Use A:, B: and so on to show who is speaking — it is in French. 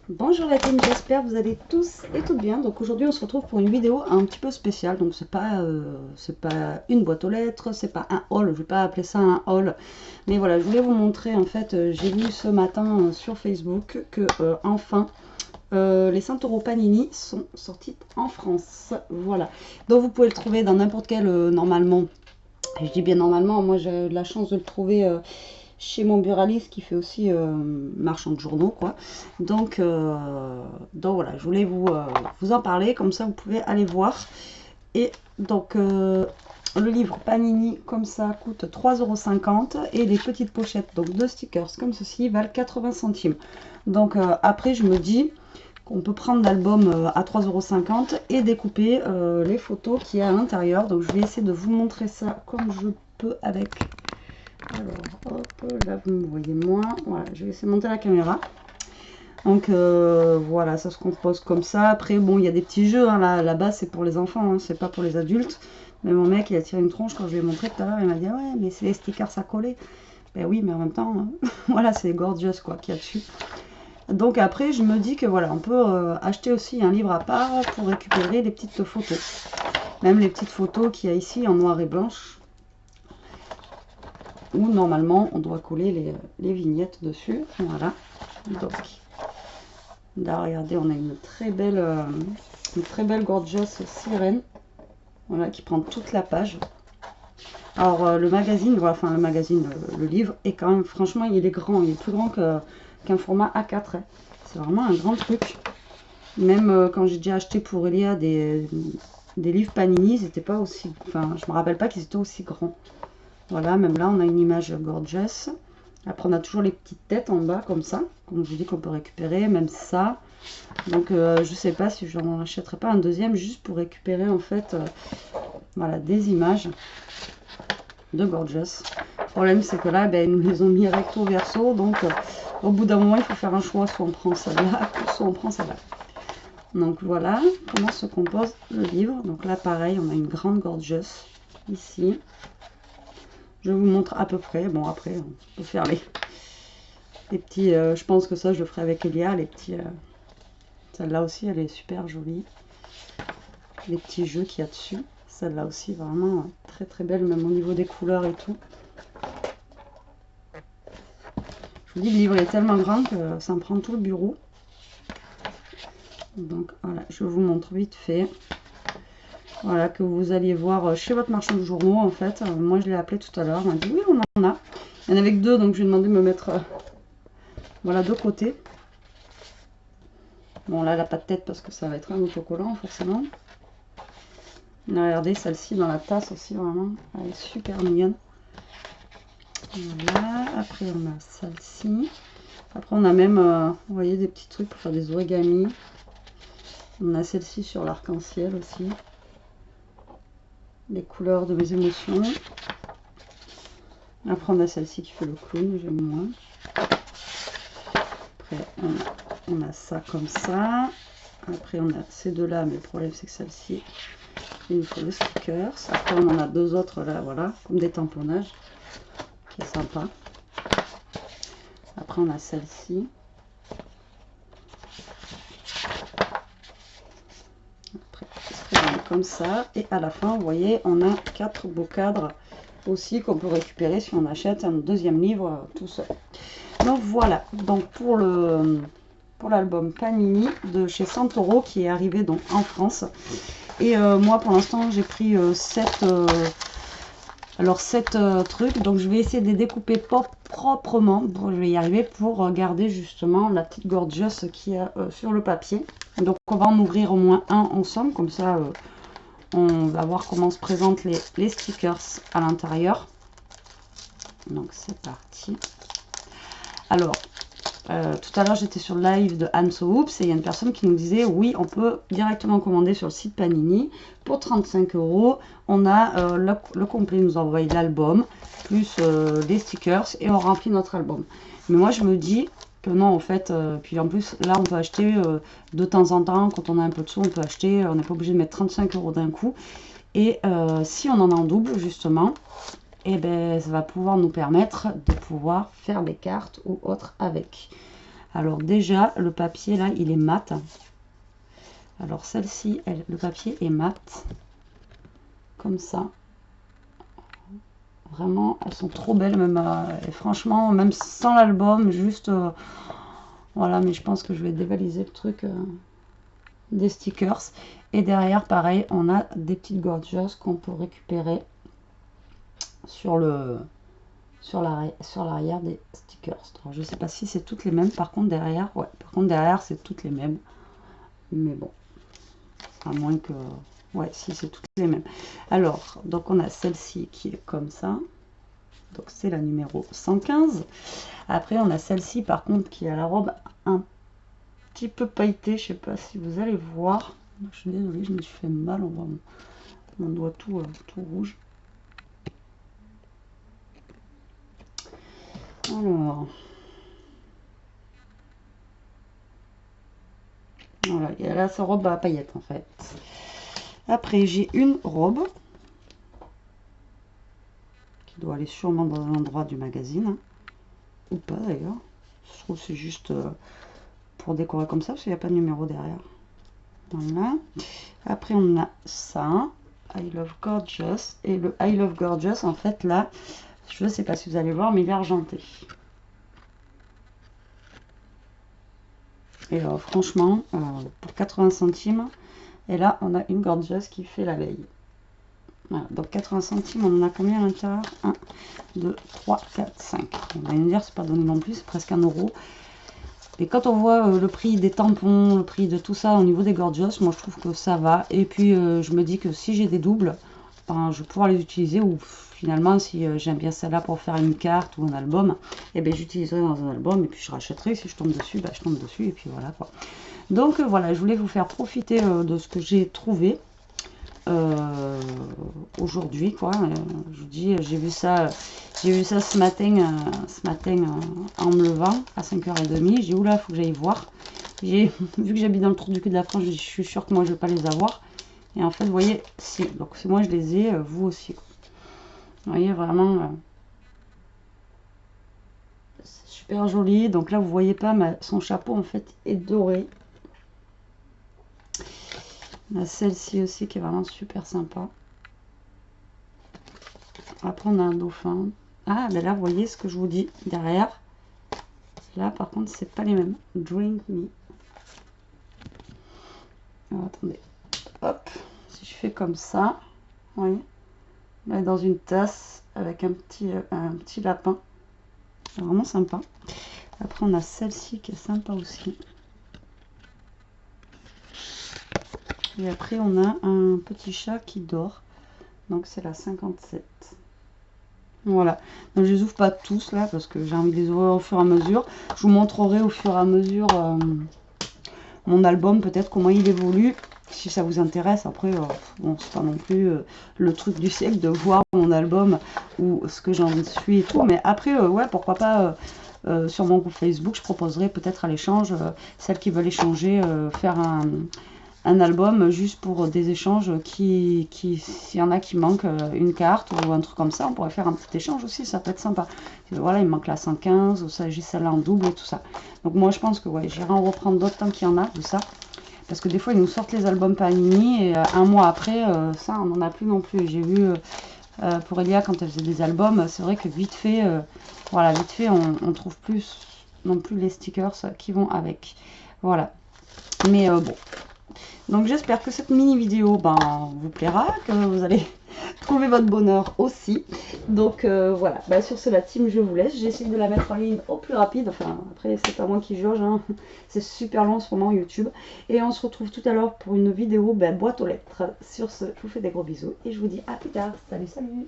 A: Bonjour la team, j'espère que vous allez tous et toutes bien. Donc aujourd'hui on se retrouve pour une vidéo un petit peu spéciale. Donc c'est pas une boîte aux lettres, c'est pas un haul, je vais pas appeler ça un haul. Mais voilà, je voulais vous montrer en fait, j'ai vu ce matin sur Facebook que enfin les Santoro Panini sont sortis en France. Voilà, donc vous pouvez le trouver dans n'importe quel normalement. Je dis bien normalement, moi j'ai de la chance de le trouver chez mon buraliste qui fait aussi marchand de journaux quoi. Donc voilà, je voulais vous en parler, comme ça vous pouvez aller voir. Et donc le livre Panini comme ça coûte 3,50 € et les petites pochettes, donc deux stickers comme ceci, valent 80 centimes. Donc après je me dis qu'on peut prendre l'album à 3,50 € et découper les photos qu'il y a à l'intérieur. Donc je vais essayer de vous montrer ça comme je peux avec. Alors, hop, là vous me voyez moins. Voilà, je vais essayer de monter la caméra. Donc voilà, ça se compose comme ça. Après, bon, il y a des petits jeux. Hein, là-bas, c'est pour les enfants, hein, c'est pas pour les adultes. Mais mon mec, il a tiré une tronche quand je lui ai montré tout à l'heure. Il m'a dit, ouais, mais c'est les stickers à coller. Ben oui, mais en même temps, hein, voilà, c'est gorgeous quoi qu'il y a dessus. Donc après, je me dis que voilà, on peut acheter aussi un livre à part pour récupérer les petites photos. Même les petites photos qu'il y a ici en noir et blanche. Où normalement on doit coller les vignettes dessus. Voilà. Donc là regardez, on a une très belle gorgeous sirène. Voilà, qui prend toute la page. Alors le magazine, voilà, enfin le magazine, le livre est quand même, franchement il est grand, il est plus grand qu'un format A4. Hein. C'est vraiment un grand truc. Même quand j'ai déjà acheté pour Elia des livres Panini, ils n'étaient pas aussi, enfin je me rappelle pas qu'ils étaient aussi grands. Voilà, même là, on a une image gorgeous. Après, on a toujours les petites têtes en bas, comme ça. Comme je vous dis, qu'on peut récupérer, même ça. Donc, je sais pas si je n'en achèterai pas un deuxième, juste pour récupérer, en fait, voilà, des images de gorgeous. Le problème, c'est que là, ben, ils nous les ont mis recto verso. Donc, au bout d'un moment, il faut faire un choix. Soit on prend celle-là, soit on prend celle-là. Donc, voilà comment se compose le livre. Donc là, pareil, on a une grande gorgeous ici. Je vous montre à peu près. Bon, après, on peut faire les petits... je pense que ça, je le ferai avec Elia. Les petits... celle-là aussi, elle est super jolie. Les petits jeux qu'il y a dessus. Celle-là aussi, vraiment très très belle, même au niveau des couleurs et tout. Je vous dis, le livre est tellement grand que ça me prend tout le bureau. Donc, voilà, je vous montre vite fait. Voilà, que vous alliez voir chez votre marchand de journaux, en fait. Moi, je l'ai appelé tout à l'heure. Il m'a dit, oui, on en a. Il y en avait que deux, donc je lui ai demandé de me mettre... voilà, de côté. Bon, là, elle n'a pas de tête parce que ça va être un autocollant, forcément. Regardez, celle-ci dans la tasse aussi, vraiment. Elle est super mignonne. Voilà. Après, on a celle-ci. Après, on a même, vous voyez, des petits trucs pour faire des origamis. On a celle-ci sur l'arc-en-ciel aussi. Les couleurs de mes émotions. Après, on a celle-ci qui fait le clown, j'aime moins. Après, on a ça comme ça. Après, on a ces deux-là, mais le problème, c'est que celle-ci, il nous faut le sticker. Après, on en a deux autres là, voilà, comme des tamponnages, qui est sympa. Après, on a celle-ci. Après, comme ça. Et à la fin, vous voyez, on a 4 beaux cadres aussi qu'on peut récupérer si on achète un deuxième livre tout seul. Donc voilà, donc pour l'album Panini de chez Santoro qui est arrivé donc en France. Et moi pour l'instant j'ai pris 7 trucs, donc je vais essayer de les découper proprement. Bon, je vais y arriver pour garder justement la petite gorgeous qu'il y a sur le papier. Donc on va en ouvrir au moins un ensemble, comme ça on va voir comment se présentent les stickers à l'intérieur. Donc c'est parti. Alors, tout à l'heure j'étais sur le live de Anne So Oops et il y a une personne qui nous disait oui, on peut directement commander sur le site Panini pour 35 €. On a le complet, nous envoie l'album plus les stickers et on remplit notre album. Mais moi je me dis que non en fait, puis en plus là on peut acheter de temps en temps, quand on a un peu de sous on peut acheter, on n'est pas obligé de mettre 35 € d'un coup. Et si on en a en double justement, et ben ça va pouvoir nous permettre de pouvoir faire des cartes ou autres avec. Alors déjà, le papier là, il est mat. Alors celle-ci, le papier est mat. Comme ça. Vraiment, elles sont trop belles, même et franchement, même sans l'album, juste voilà, mais je pense que je vais dévaliser le truc des stickers. Et derrière, pareil, on a des petites gorgeous qu'on peut récupérer sur l'arrière des stickers. Alors, je sais pas si c'est toutes les mêmes, par contre derrière, ouais, par contre derrière c'est toutes les mêmes, mais bon, à moins que, ouais, si c'est toutes les mêmes. Alors, donc on a celle-ci qui est comme ça, donc c'est la numéro 115. Après on a celle-ci par contre qui a la robe un petit peu pailletée, je sais pas si vous allez voir, je suis désolée, je me suis fait mal, on voit mon doigt tout rouge. Alors, voilà, et elle a sa robe à paillettes en fait. Après, j'ai une robe qui doit aller sûrement dans un endroit du magazine, hein, ou pas d'ailleurs. Je trouve que c'est juste pour décorer comme ça, parce qu'il n'y a pas de numéro derrière. Voilà. Après, on a ça, I Love Gorgeous. Et le I Love Gorgeous, en fait, là, je ne sais pas si vous allez voir, mais il est argenté. Et franchement, pour 80 centimes, et là, on a une Gorgeous qui fait la veille. Voilà, donc 80 centimes, on en a combien à l'intérieur? 1, 2, 3, 4, 5. On va me dire, c'est pas donné non plus, c'est presque 1 euro. Et quand on voit le prix des tampons, le prix de tout ça au niveau des gorgeous, moi je trouve que ça va. Et puis je me dis que si j'ai des doubles, ben, je vais pouvoir les utiliser. Ou finalement, si j'aime bien celle-là pour faire une carte ou un album, et ben j'utiliserai dans un album et puis je rachèterai. Si je tombe dessus, ben, je tombe dessus et puis voilà quoi. Donc voilà, je voulais vous faire profiter de ce que j'ai trouvé aujourd'hui quoi. Je vous dis, j'ai vu ça ce matin en me levant à 5h30. J'ai dit oula, faut que j'aille voir. Vu que j'habite dans le trou du cul de la France, je suis sûre que moi je vais pas les avoir. Et en fait, vous voyez, si, donc si moi je les ai, vous aussi. Vous voyez vraiment, c'est super joli. Donc là, vous voyez pas, son chapeau en fait est doré. Celle-ci aussi qui est vraiment super sympa. Après on a un dauphin. Ah ben là vous voyez ce que je vous dis derrière. Là par contre c'est pas les mêmes. Drink me. Alors, attendez. Hop. Si je fais comme ça. Vous voyez. Là dans une tasse avec un petit lapin. C'est vraiment sympa. Après on a celle-ci qui est sympa aussi. Et après, on a un petit chat qui dort. Donc, c'est la 57. Voilà. Donc, je les ouvre pas tous là parce que j'ai envie de les ouvrir au fur et à mesure. Je vous montrerai au fur et à mesure mon album, peut-être comment il évolue. Si ça vous intéresse. Après, bon, c'est pas non plus le truc du siècle de voir mon album ou ce que j'en suis et tout. Mais après, ouais, pourquoi pas... sur mon groupe Facebook, je proposerai peut-être à l'échange, celles qui veulent échanger, faire un album juste pour des échanges s'il y en a qui manquent une carte ou un truc comme ça, on pourrait faire un petit échange aussi, ça peut être sympa. Et voilà, il me manque la 115, ou ça, j'ai celle-là en double et tout ça. Donc moi je pense que ouais, j'irai en reprendre d'autres tant qu'il y en a, tout ça. Parce que des fois ils nous sortent les albums Panini et un mois après, ça on n'en a plus non plus. J'ai vu pour Elia quand elle faisait des albums, c'est vrai que vite fait, voilà, vite fait on trouve plus non plus les stickers qui vont avec. Voilà. Mais bon. Donc j'espère que cette mini vidéo vous plaira, que vous allez trouver votre bonheur aussi. Donc voilà, sur ce la team je vous laisse. J'ai essayé de la mettre en ligne au plus rapide. Enfin après c'est pas moi qui jauge, hein. C'est super long en ce moment YouTube. Et on se retrouve tout à l'heure pour une vidéo boîte aux lettres. Sur ce, je vous fais des gros bisous et je vous dis à plus tard. Salut salut.